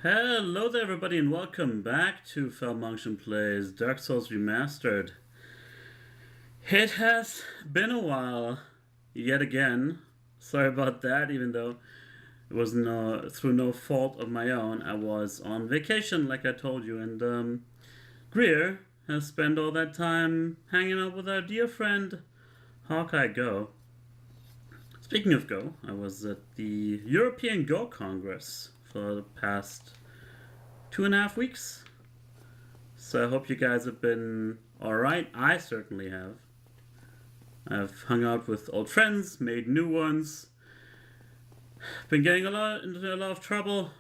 Hello there everybody and welcome back to falmunction Plays Dark Souls Remastered. It has been a while yet again. Sorry about that, even though it was through no fault of my own. I was on vacation like I told you, and Greer has spent all that time hanging out with our dear friend Hawkeye Go. Speaking of Go, I was at the European Go Congress for the past 2.5 weeks. So I hope you guys have been alright. I certainly have. I've hung out with old friends, made new ones, been getting into a lot of trouble,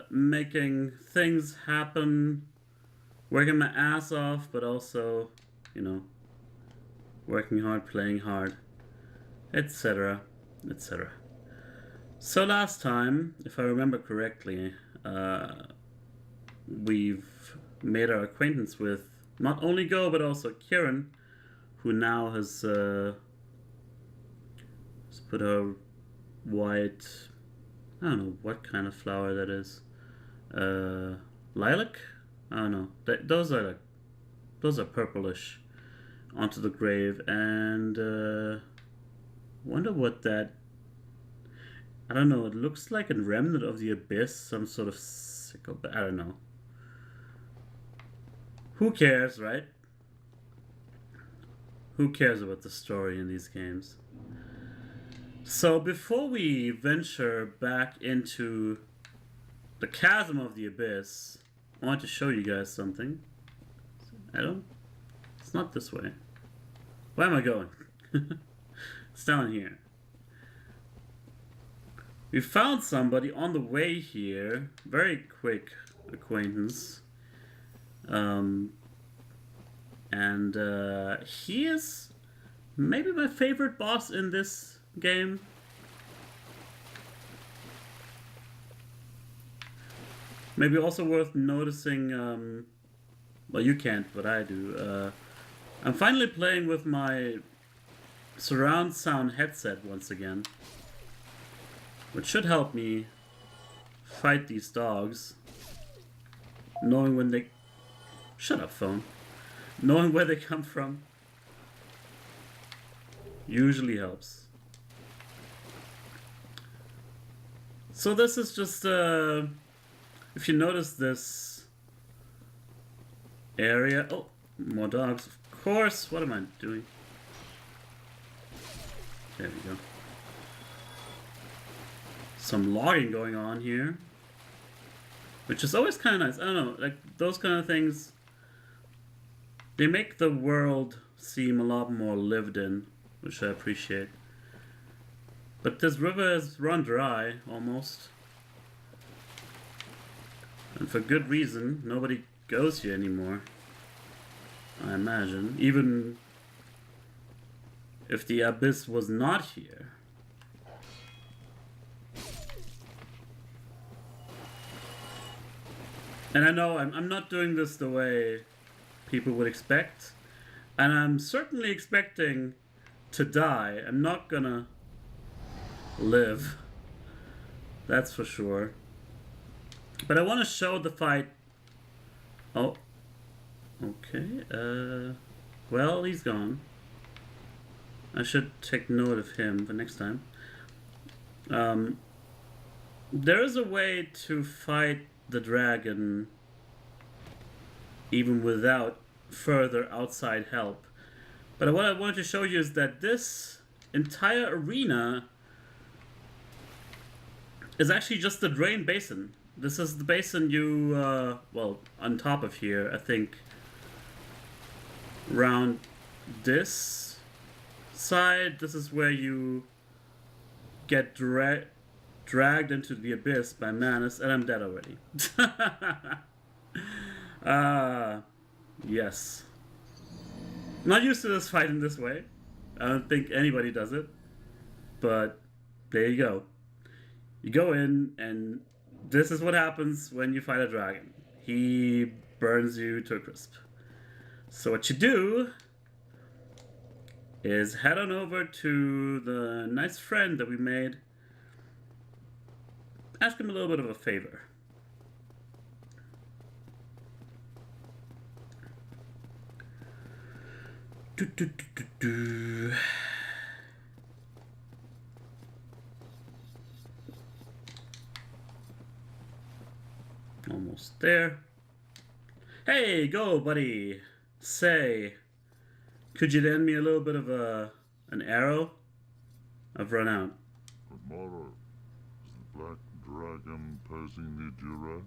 making things happen, working my ass off, but also, working hard, playing hard, etc., etc. So last time, if I remember correctly, we've made our acquaintance with not only Go but also Kieran, who now has put her white, I don't know what kind of flower that is, lilac. I don't know. Those are purplish onto the grave, and wonder what that. I don't know. It looks like a remnant of the abyss, some sort of sickle. But I don't know. Who cares, right? Who cares about the story in these games? So before we venture back into the chasm of the abyss, I want to show you guys something. It's not this way. Where am I going? It's down here. We found somebody on the way here. Very quick acquaintance. He is maybe my favorite boss in this game. Maybe also worth noticing, well, you can't, but I do. I'm finally playing with my surround sound headset once again, which should help me fight these dogs. Knowing when they... Shut up, phone. Knowing where they come from usually helps. So this is just, if you notice this area... Oh, more dogs, of course. What am I doing? There we go. Some logging going on here, which is always kind of nice. I don't know, like those kind of things, they make the world seem a lot more lived in, which I appreciate. But this river has run dry, almost. And for good reason. Nobody goes here anymore, I imagine. Even if the abyss was not here. And I know I'm not doing this the way people would expect. And I'm certainly expecting to die. I'm not gonna live. That's for sure. But I want to show the fight. Oh. Okay. Well, he's gone. I should take note of him for next time. There is a way to fight the dragon even without further outside help. But what I wanted to show you is that this entire arena is actually just the drain basin. This is the basin you, well, on top of here, I think, around this side, this is where you get dragged into the abyss by Manus, and I'm dead already. Yes. Not used to this fight in this way. I don't think anybody does it. But there you go. You go in, and this is what happens when you fight a dragon. He burns you to a crisp. So what you do is head on over to the nice friend that we made ask him a little bit of a favor. Almost there. Hey, go, buddy. Say, could you lend me a little bit of an arrow? I've run out. Tomorrow, is the black dragon posing the duress?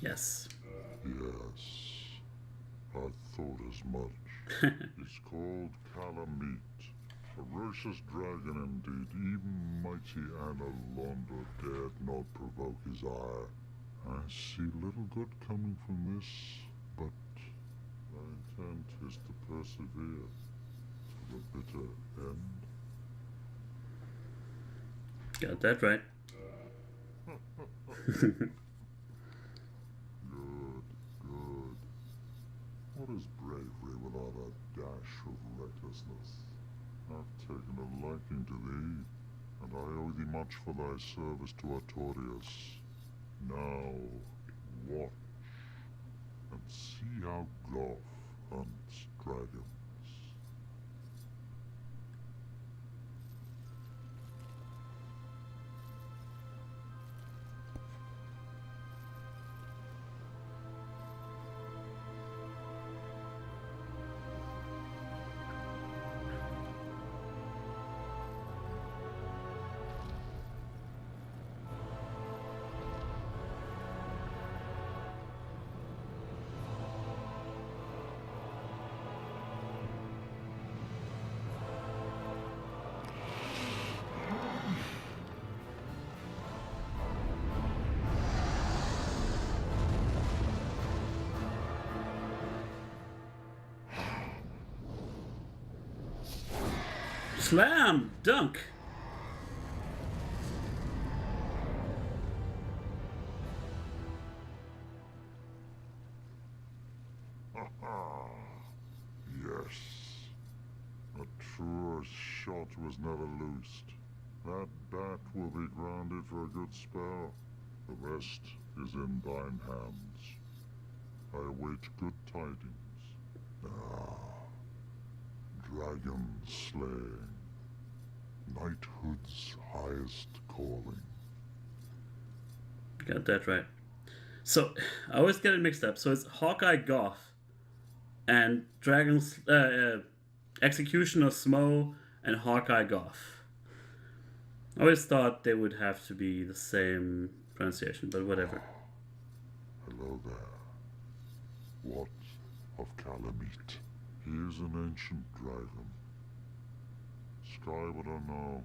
Yes. Yes, I thought as much. It's called Calamite. Ferocious dragon indeed. Even mighty Analonder dared not provoke his ire. I see little good coming from this, but my intent is to persevere to the bitter end. Got that right. Good, good. What is bravery without a dash of recklessness? I've taken a liking to thee, and I owe thee much for thy service to Artorias. Now, watch, and see how Goth hunts dragons. Slam! Dunk! Yes. A truer shot was never loosed. That bat will be grounded for a good spell. The rest is in thine hands. I await good tidings. Dragon slaying. Knighthood's highest calling. Got that right. So, I always get it mixed up. So it's Hawkeye Goth and Dragon's Executioner Smo and Hawkeye Goth. I always thought they would have to be the same pronunciation, but whatever. Hello there. What of Calamite? He is an ancient dragon. Sky would I know.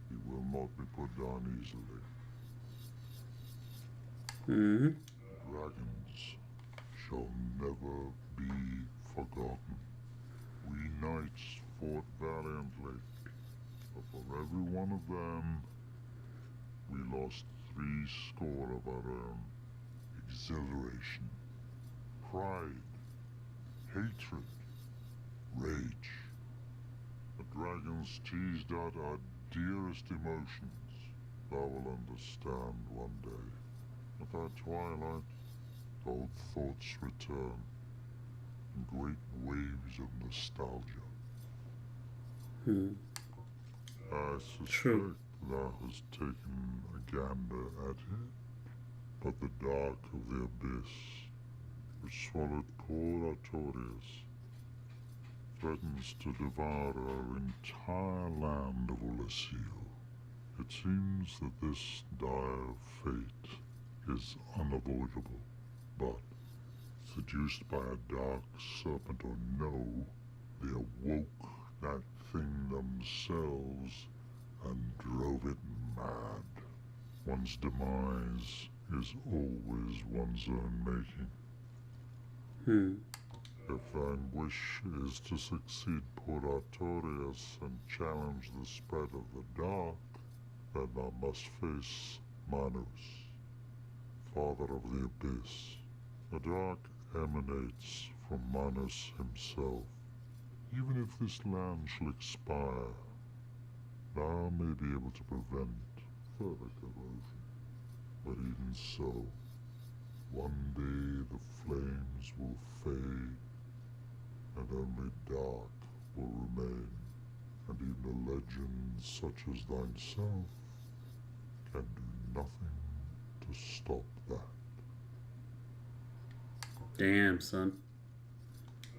He will not be put down easily. Dragons shall never be forgotten. We knights fought valiantly, but for every one of them, we lost 80 of our own. Exhilaration, pride, hatred, rage. The dragons teased out our dearest emotions. Thou will understand one day. At thy twilight, old thoughts return in great waves of nostalgia. I suspect thou hast taken a gander at it, but the dark of the abyss, which swallowed poor Artorias, threatens to devour our entire land of Ulasil. It seems that this dire fate is unavoidable, but seduced by a dark serpent or no, they awoke that thing themselves and drove it mad. One's demise is always one's own making. If thine wish is to succeed poor Artorias and challenge the spread of the dark, then thou must face Manus, father of the abyss. The dark emanates from Manus himself. Even if this land shall expire, I may be able to prevent further corrosion, but even so, one day the flames will fade, and only dark will remain, and even a legend such as thyself can do nothing to stop that. Damn, son.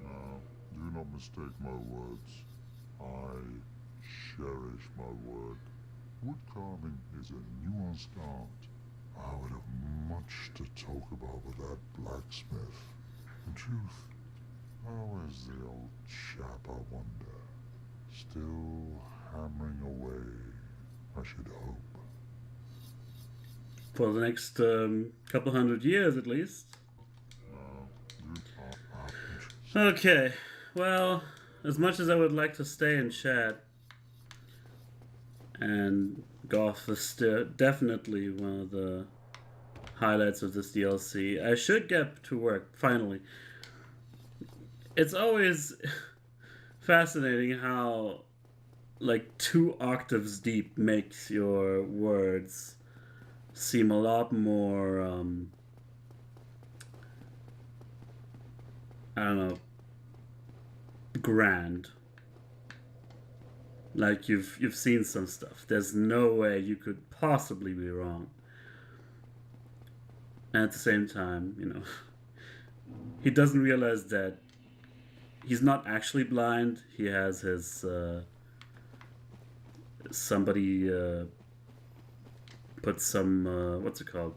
Now, do not mistake my words. I cherish my work. Wood carving is a nuanced art. I would have much to talk about with that blacksmith. In truth, how is the old chap, I wonder? Still hammering away, I should hope. For the next couple hundred years, at least. Okay, well, as much as I would like to stay and chat, and Goth is definitely one of the highlights of this DLC, I should get to work, finally. It's always fascinating how, like, 2 octaves deep makes your words seem a lot more, I don't know, grand. Like you've seen some stuff. There's no way you could possibly be wrong. And at the same time, you know, he doesn't realize that he's not actually blind. He has his somebody put some what's it called?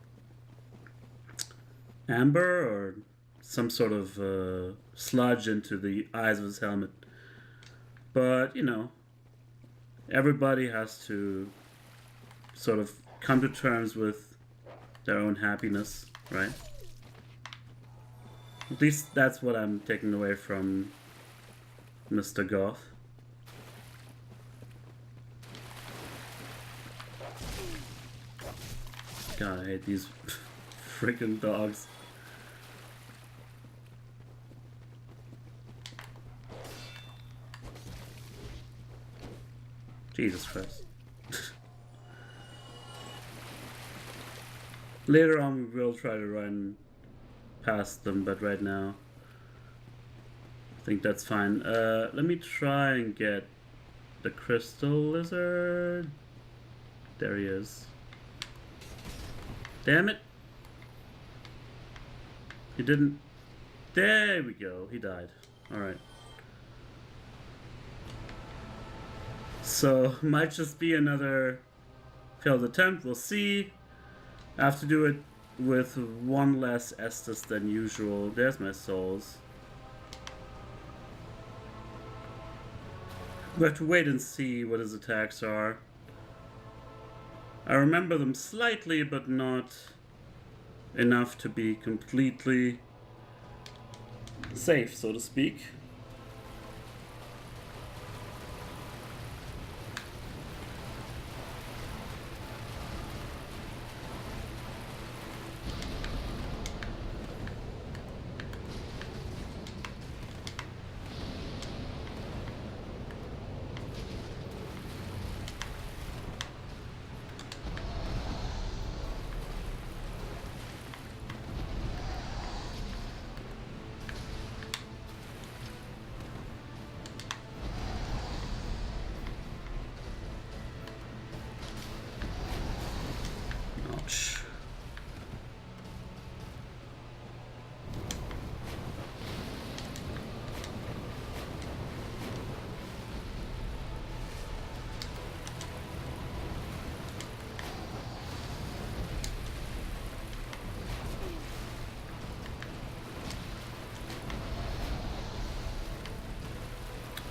Amber or some sort of sludge into the eyes of his helmet. But, you know, everybody has to sort of come to terms with their own happiness, right? At least that's what I'm taking away from Mr. Goth. God, I hate these freaking dogs. Jesus Christ. Later on we will try to run past them, but right now I think that's fine. Let me try and get the crystal lizard. There he is. Damn it! He didn't... There we go, he died. Alright. So, might just be another failed attempt, we'll see. I have to do it with 1 less Estus than usual. There's my souls. We have to wait and see what his attacks are. I remember them slightly, but not enough to be completely safe, so to speak.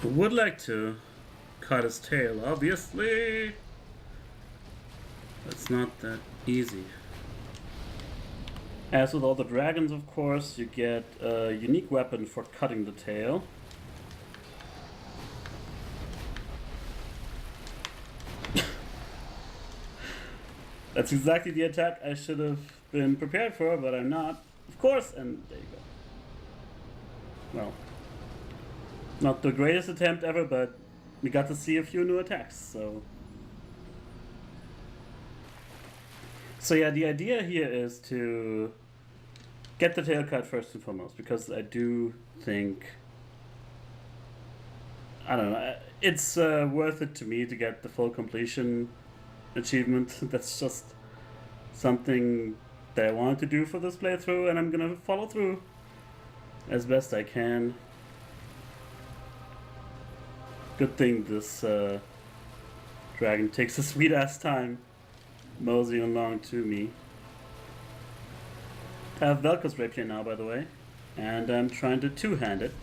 I would like to cut his tail, obviously. It's not that easy. As with all the dragons, of course, you get a unique weapon for cutting the tail. That's exactly the attack I should have been prepared for, but I'm not. Of course, and there you go. Well, not the greatest attempt ever, but we got to see a few new attacks, so So yeah, the idea here is to get the tail cut first and foremost, because I do think, I don't know, it's worth it to me to get the full completion achievement. That's just something that I wanted to do for this playthrough, and I'm gonna follow through as best I can. Good thing this dragon takes a sweet ass time moseying along to me. I have Velka's rapier now, by the way, and I'm trying to two-hand it.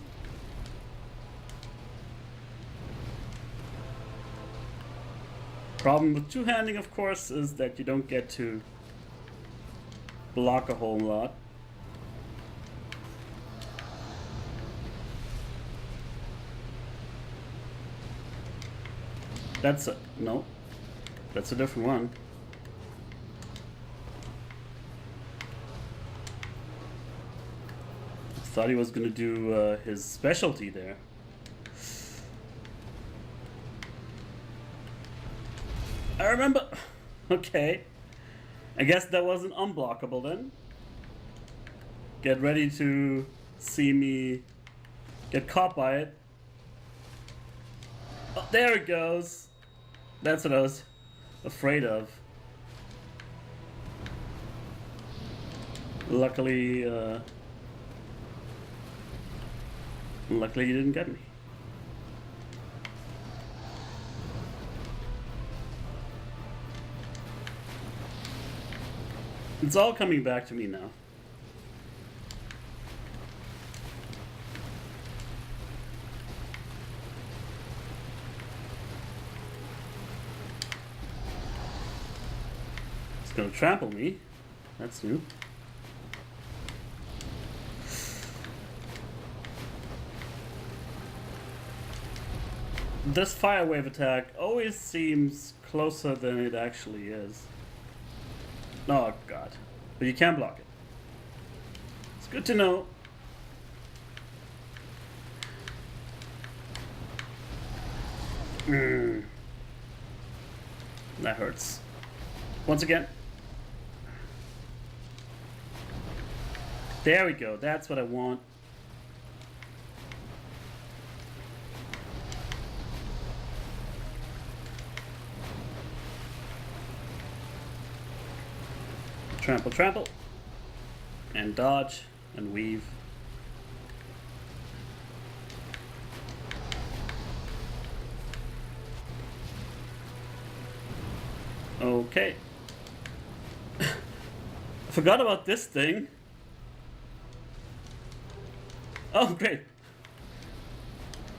Problem with two-handing, of course, is that you don't get to block a whole lot. That's a... no. That's a different one. Thought he was gonna do his specialty there. I remember... okay. I guess that wasn't unblockable then. Get ready to see me get caught by it. Oh, there it goes. That's what I was afraid of. Luckily, luckily you didn't get me. It's all coming back to me now. It's gonna trample me. That's new. This fire wave attack always seems closer than it actually is. Oh god. But you can block it. It's good to know. That hurts. Once again. There we go. That's what I want. Trample, trample, and dodge, and weave. Okay. I forgot about this thing. Oh, great.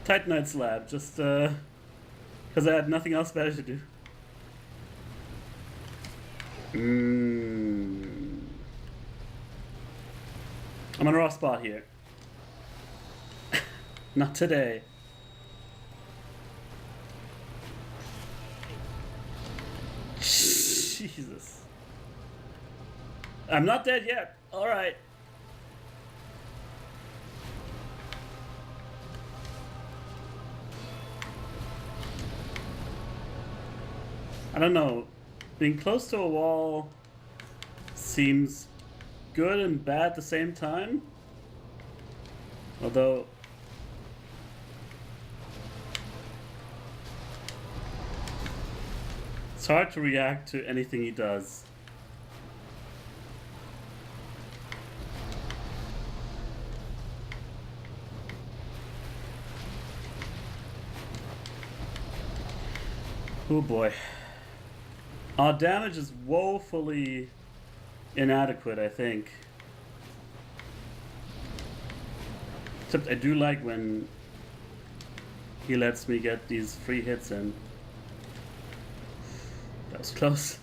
Titanite slab, just because I had nothing else better to do. I'm in a rough spot here. Not today. Jesus. I'm not dead yet. Alright. I don't know. Being close to a wall seems good and bad at the same time. Although it's hard to react to anything he does. Oh boy. Our damage is woefully inadequate, I think. Except I do like when he lets me get these free hits in. That was close.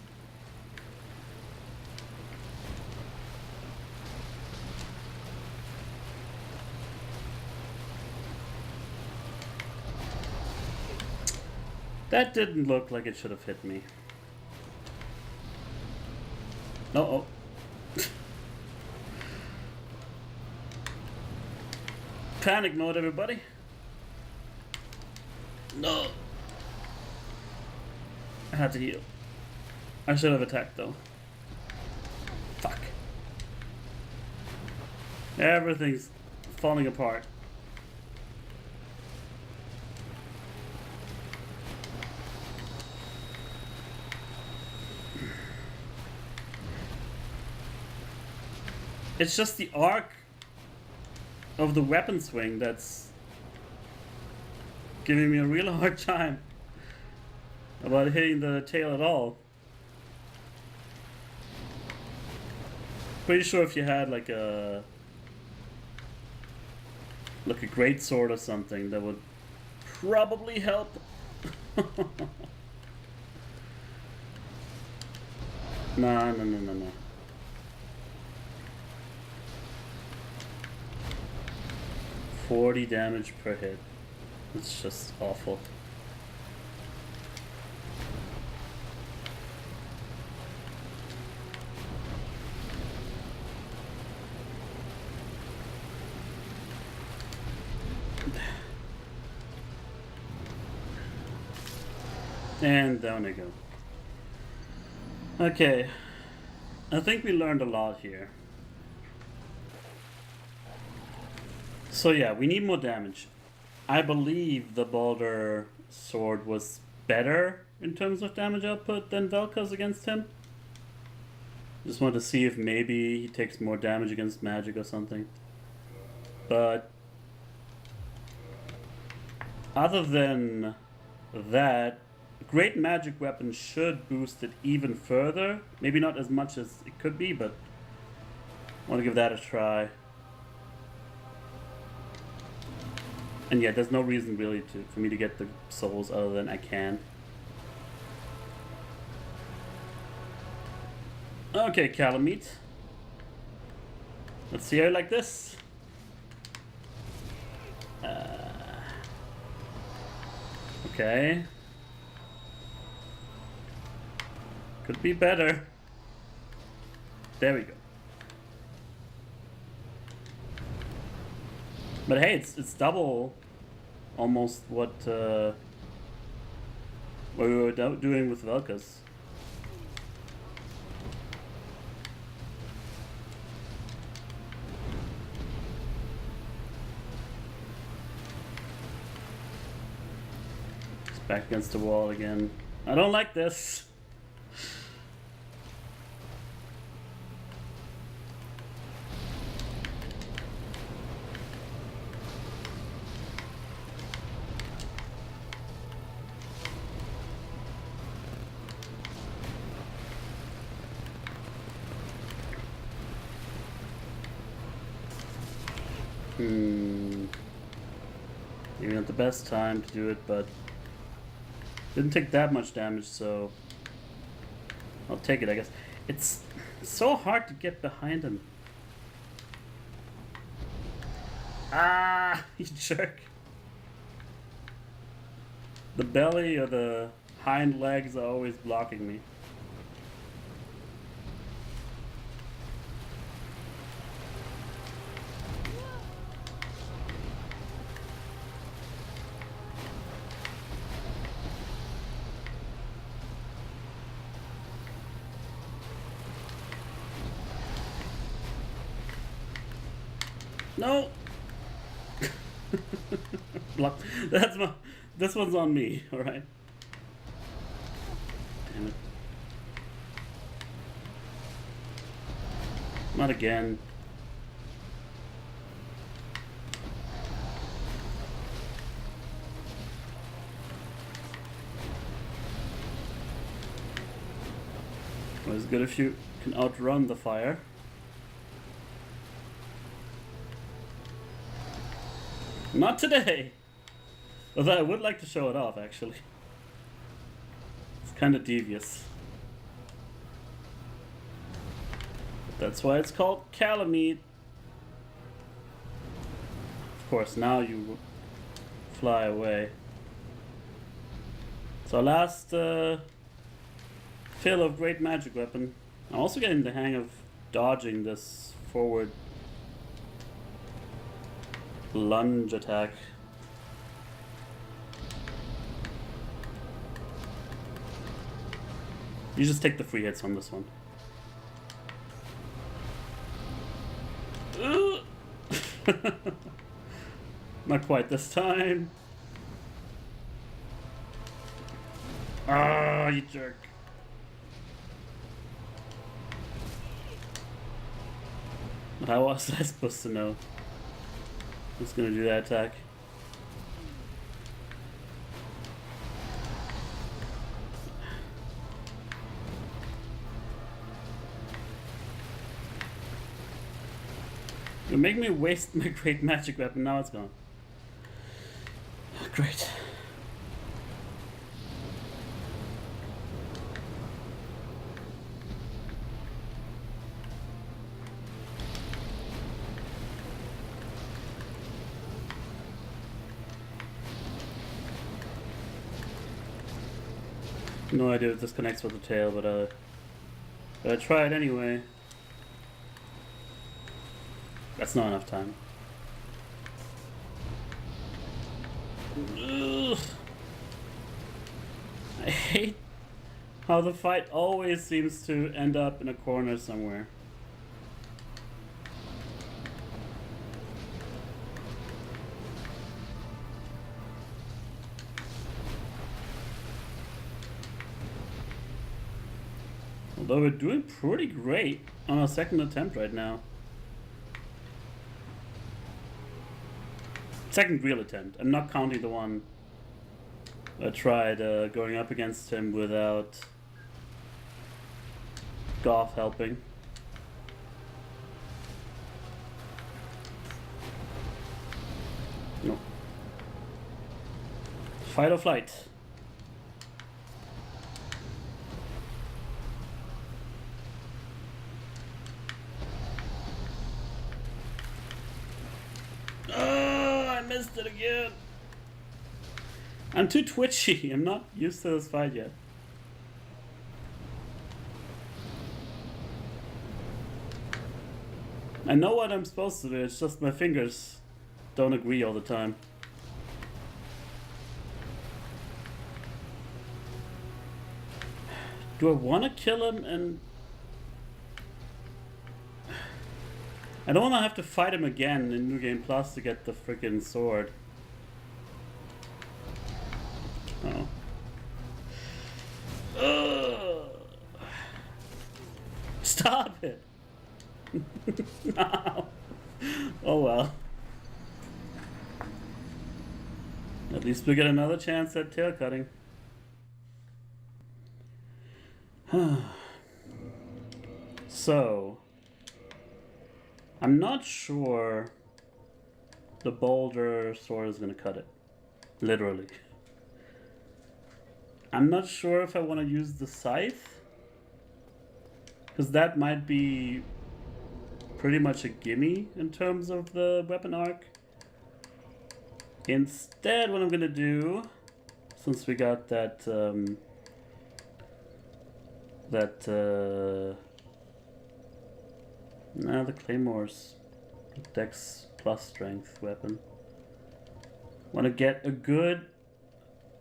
That didn't look like it should have hit me. Uh-oh. Panic mode, everybody. No. I had to heal. I should have attacked, though. Everything's falling apart. It's just the arc of the weapon swing that's giving me a real hard time about hitting the tail at all. Pretty sure if you had like a great sword or something, that would probably help. No. 40 damage per hit. It's just awful. And down I go. Okay. I think we learned a lot here. So yeah, we need more damage. I believe the Baldur sword was better in terms of damage output than Velka's against him. Just wanted to see if maybe he takes more damage against magic or something. But other than that, great magic weapon should boost it even further. Maybe not as much as it could be, but I want to give that a try. And yeah, there's no reason really for me to get the souls other than I can. Okay, Calamite. Let's see how you like this. Okay. Could be better. There we go. But hey, it's double almost what we were doing with Velka's. It's back against the wall again. I don't like this. Maybe not the best time to do it, but didn't take that much damage, so I'll take it, I guess. It's so hard to get behind him. Ah, you jerk. The belly or the hind legs are always blocking me. No. This one's on me, alright? Damn it. Not again. Well, it's good if you can outrun the fire. Not today! Although I would like to show it off, actually. It's kind of devious. That's why it's called Calamite. Of course, now you fly away. So our last fill of great magic weapon. I'm also getting the hang of dodging this forward lunge attack. You just take the free hits on this one. Not quite this time. Ah, you jerk. How was I supposed to know? Who's gonna do that attack? You're making me waste my great magic weapon. Now it's gone. Great. No idea if this connects with the tail, but I try it anyway. That's not enough time. Ugh. I hate how the fight always seems to end up in a corner somewhere. Although we're doing pretty great on our second attempt right now. Second real attempt. I'm not counting the one I tried going up against him without Goth helping. No. Fight or flight. Missed it again. I'm too twitchy. I'm not used to this fight yet. I know what I'm supposed to do, it's just my fingers don't agree all the time. Do I want to kill him and... I don't want to have to fight him again in New Game Plus to get the freaking sword. Oh. Ugh. Stop it! No. Oh well. At least we get another chance at tail cutting. So, I'm not sure the boulder sword is going to cut it. Literally. I'm not sure if I want to use the scythe, because that might be pretty much a gimme in terms of the weapon arc. Instead, what I'm going to do, since we got that the Claymore's Dex plus strength weapon. Want to get a good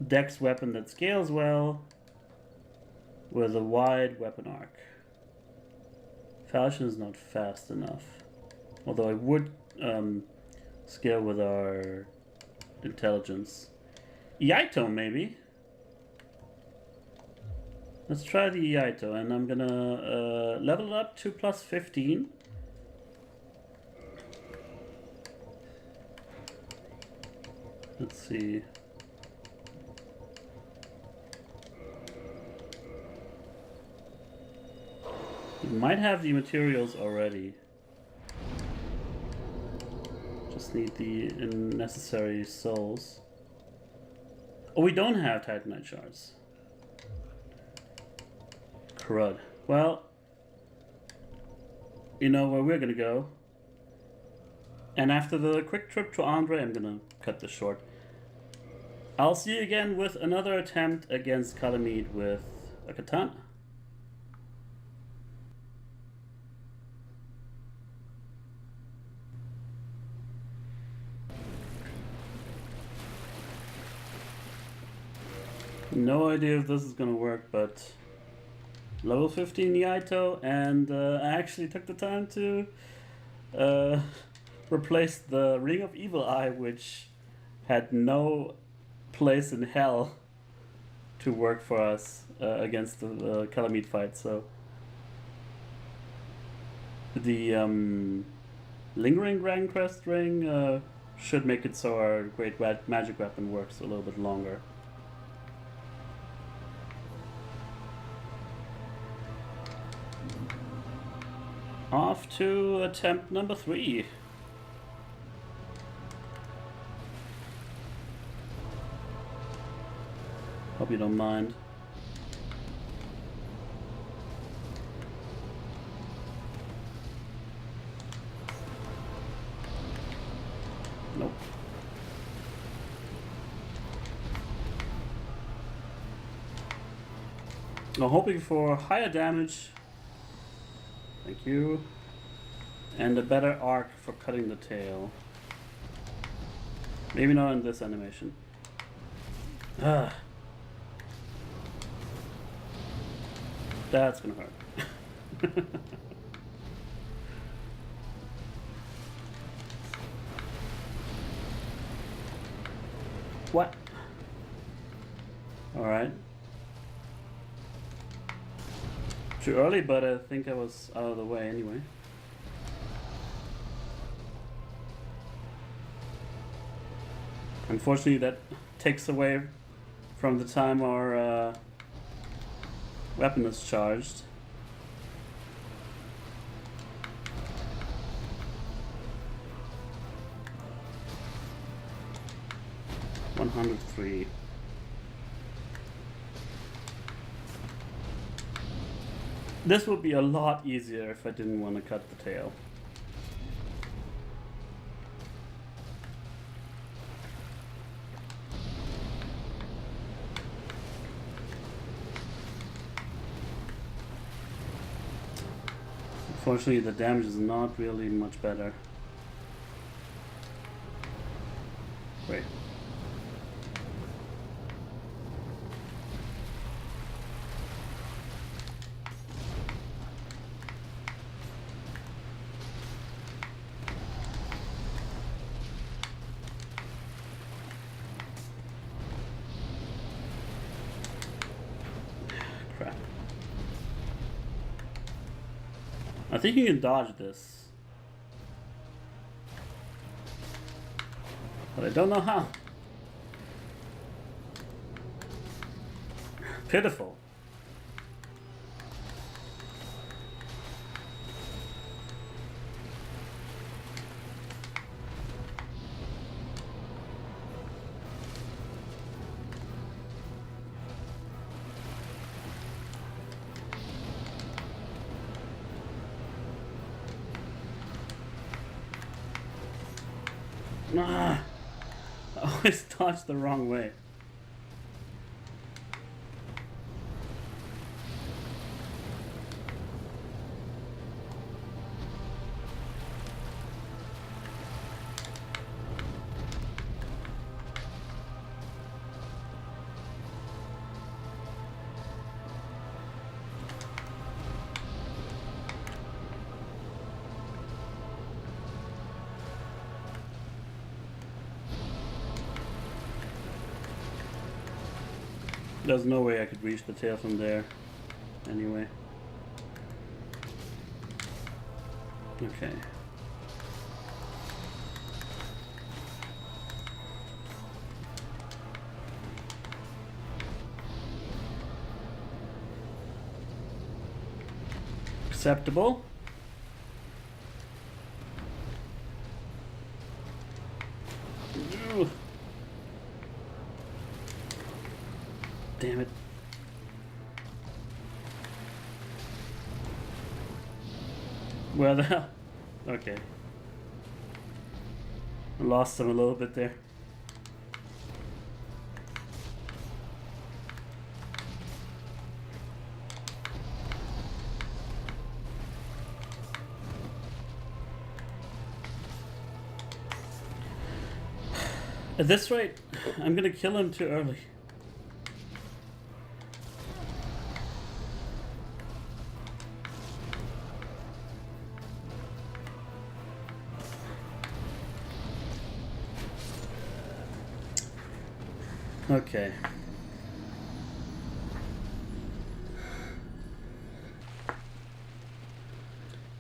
Dex weapon that scales well with a wide weapon arc. Falchion is not fast enough, although I would scale with our intelligence. Iaito maybe. Let's try the Iaito, and I'm gonna level it up to plus 15. Let's see. We might have the materials already. Just need the necessary souls. Oh, we don't have Titanite shards. Crud. Well, you know where we're gonna go. And after the quick trip to Andre, I'm gonna cut this short. I'll see you again with another attempt against Calamide with a katana. No idea if this is gonna work, but level 15 Iaito, and I actually took the time to replaced the Ring of Evil Eye, which had no place in hell to work for us against the Calamite fight. So the Lingering Dragon Crest Ring should make it so our Great Magic Weapon works a little bit longer. Off to attempt number 3. Hope you don't mind. Nope. I'm hoping for higher damage. Thank you. And a better arc for cutting the tail. Maybe not in this animation. Ah. That's gonna hurt. What? Alright. Too early, but I think I was out of the way anyway. Unfortunately, that takes away from the time our weapon is charged. $103. This would be a lot easier if I didn't want to cut the tail. Unfortunately, the damage is not really much better. Wait. Crap. I think you can dodge this, but I don't know how. Pitiful. Ah, I always dodge the wrong way. There's no way I could reach the tail from there. Anyway. Okay. Acceptable. Damn it. Where the hell? Okay. I lost him a little bit there. At this rate, I'm gonna kill him too early. Okay.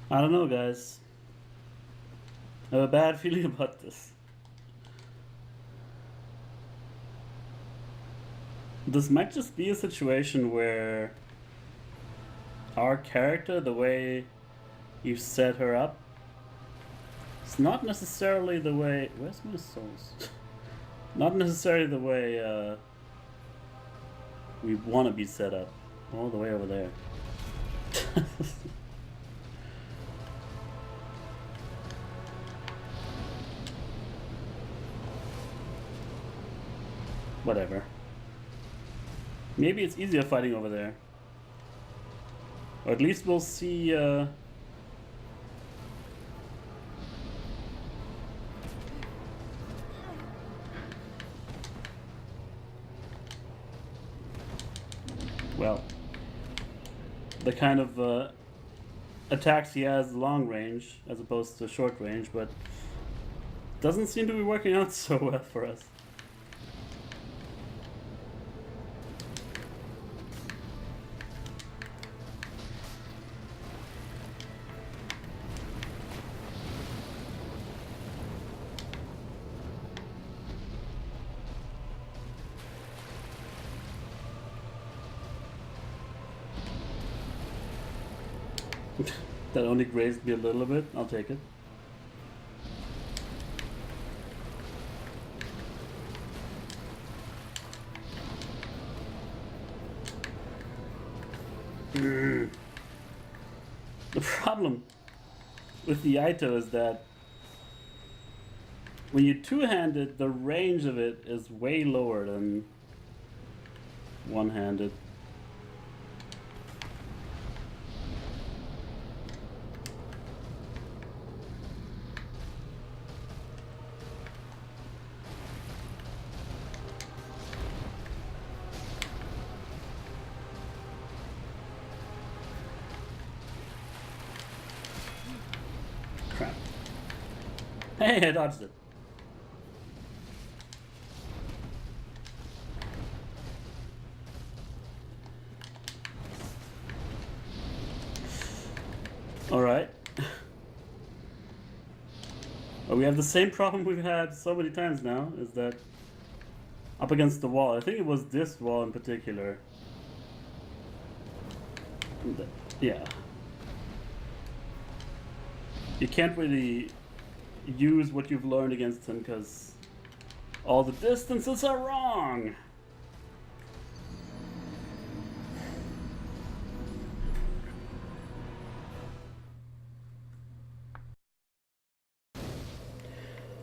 I don't know, guys. I have a bad feeling about this. This might just be a situation where our character, the way you set her up, it's not necessarily the way. Where's my souls? Not necessarily the way we want to be set up. All the way over there. Whatever. Maybe it's easier fighting over there. Or at least we'll see, well, the kind of attacks he has long range as opposed to short range, but doesn't seem to be working out so well for us. That only grazed me a little bit. I'll take it. The problem with the Aito is that when you two-handed, the range of it is way lower than one-handed. Crap. Hey, I dodged it. Alright. Well, we have the same problem we've had so many times now, is that up against the wall. I think it was this wall in particular. Yeah. You can't really use what you've learned against him because all the distances are wrong.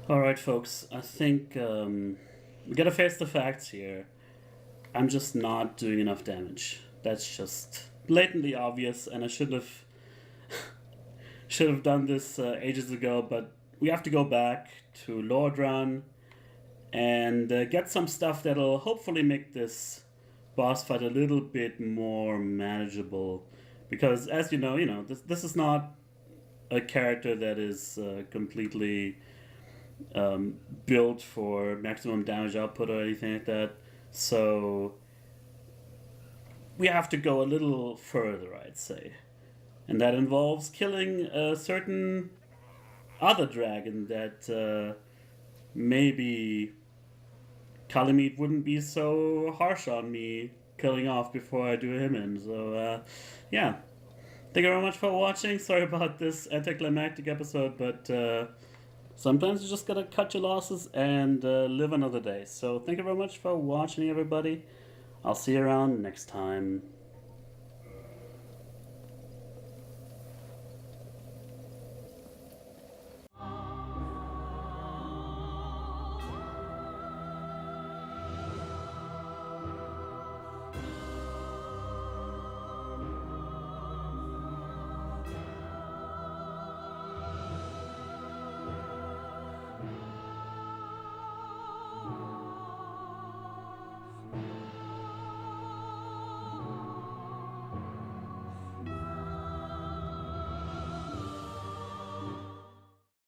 Alright folks, I think we gotta face the facts here. I'm just not doing enough damage. That's just blatantly obvious, and I should have done this ages ago, but we have to go back to Lord Run and get some stuff that'll hopefully make this boss fight a little bit more manageable. Because as you know, this is not a character that is completely built for maximum damage output or anything like that. So we have to go a little further, I'd say. And that involves killing a certain other dragon that maybe Kalameet wouldn't be so harsh on me killing off before I do him in. So, yeah. Thank you very much for watching. Sorry about this anticlimactic episode, but sometimes you just gotta cut your losses and live another day. So thank you very much for watching, everybody. I'll see you around next time.